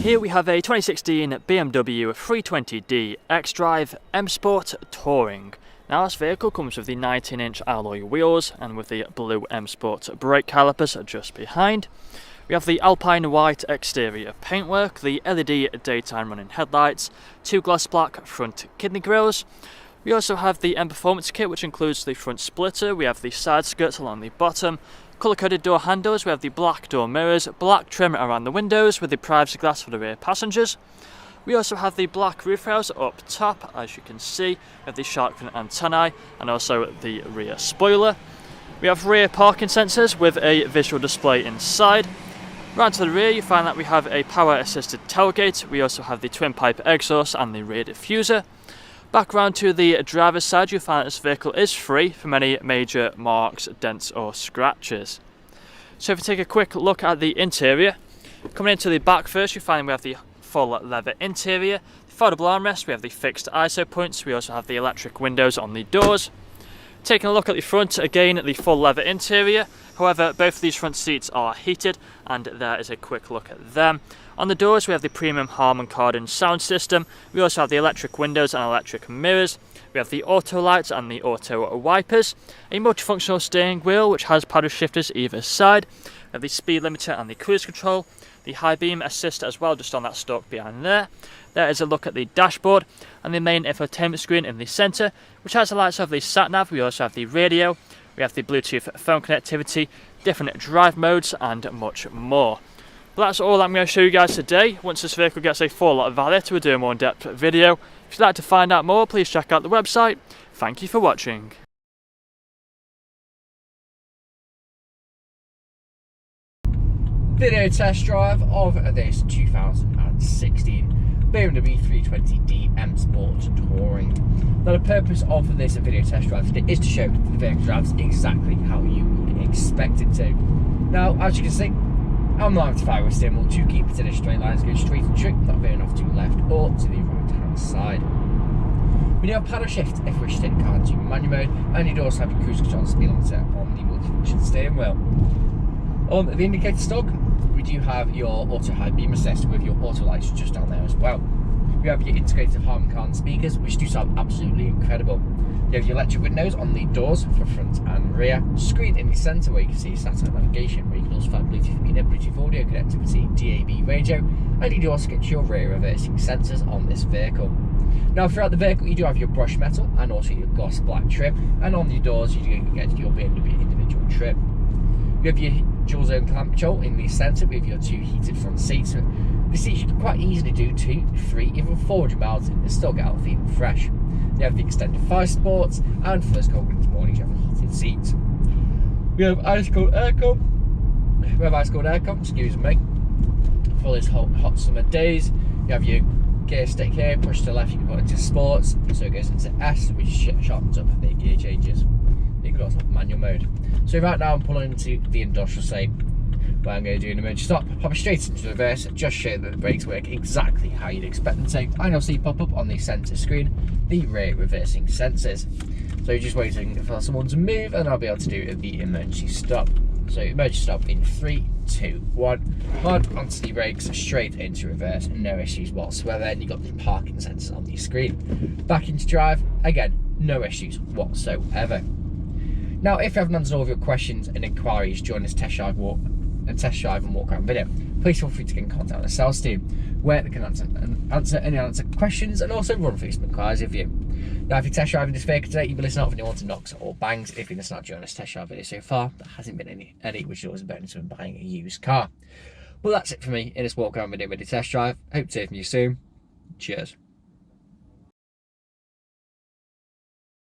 Here we have a 2016 BMW 320d XDRIVE M Sport Touring. Now this vehicle comes with the 19-inch alloy wheels and with the blue M Sport brake calipers just behind. We have the Alpine white exterior paintwork, the LED daytime running headlights, two gloss black front kidney grills. We also have the M Performance kit, which includes the front splitter. We have the side skirts along the bottom, colour-coded door handles. We have the black door mirrors, black trim around the windows with the privacy glass for the rear passengers. We also have the black roof rails up top, as you can see. We have the shark fin antennae and also the rear spoiler. We have rear parking sensors with a visual display inside. Round to the rear you find that we have a power assisted tailgate. We also have the twin pipe exhaust and the rear diffuser. Back round to the driver's side you find that this vehicle is free from any major marks, dents or scratches. So if you take a quick look at the interior, coming into the back first you find we have the full leather interior, the foldable armrest, we have the fixed ISO points, we also have the electric windows on the doors. Taking a look at the front, again the full leather interior, however both of these front seats are heated and there is a quick look at them. On the doors we have the premium Harman Kardon sound system, we also have the electric windows and electric mirrors, we have the auto lights and the auto wipers, a multifunctional steering wheel which has paddle shifters either side, we have the speed limiter and the cruise control, the high beam assist as well just on that stalk behind there. There is a look at the dashboard and the main infotainment screen in the centre, which has the lights of the sat nav. We also have the radio, we have the Bluetooth phone connectivity, different drive modes and much more. But that's all I'm going to show you guys today. Once this vehicle gets a full valid, we'll do a more in-depth video. If you'd like to find out more, please check out the website. Thank you for watching. Video test drive of this 2016 BMW 320d M Sport Touring. Now the purpose of this video test drive today is to show the vehicle drives exactly how you expect it to. Now as you can see, I'm not having to fire with steering wheel to keep it in a straight line, go straight and true, not veering off to the left or to the right hand side. We do have paddle shift if we wish to take the car into manual mode, and you do also have your cruise control and speed limiter on the multifunction steering wheel. On the indicator stock, we do have your auto high beam assist with your auto lights just down there as well. We have your integrated Harman Kardon speakers, which do sound absolutely incredible. You have your electric windows on the doors for front and rear, screen in the centre where you can see satellite navigation, where you can also find Bluetooth meter, Bluetooth audio connectivity, DAB radio, and you do also get your rear reversing sensors on this vehicle. Now throughout the vehicle you do have your brushed metal and also your gloss black trim, and on the doors you do get your BMW individual trim. You have your dual zone climate control in the centre with your two heated front seats. The seats you can quite easily do 2, 3, even 400 miles in and still get out feeling fresh. You have the extended 5 sports, and for those cold winter mornings you have the heated seats. We have ice cold aircon. Excuse me. For those hot summer days, you have your gear stick here, push to the left, you can put it into sports, so it goes into S, which sharpens up the gear changes. You can also have manual mode. So right now I'm pulling into the industrial state, where I'm going to do an emergency stop, pop straight into reverse, just show that the brakes work exactly how you'd expect them to, and you'll see pop up on the centre screen the rear reversing sensors. So you're just waiting for someone to move and I'll be able to do the emergency stop. So emergency stop in 3, 2, 1, hard onto the brakes, straight into reverse, no issues whatsoever, and you've got the parking sensors on the screen. Back into drive, again, no issues whatsoever. Now, if you haven't answered all of your questions and inquiries during this test drive and walk around video, please feel free to get in contact with the sales team, where they can answer any questions and also run through some inquiries with you. Now, if you're test driving this vehicle today, you'll be listening out for anyone to knocks or bangs. If you're listening out during this test drive video so far, there hasn't been any, which is always a bonus when buying a used car. Well, that's it for me in this walk around video with the test drive. Hope to hear from you soon. Cheers.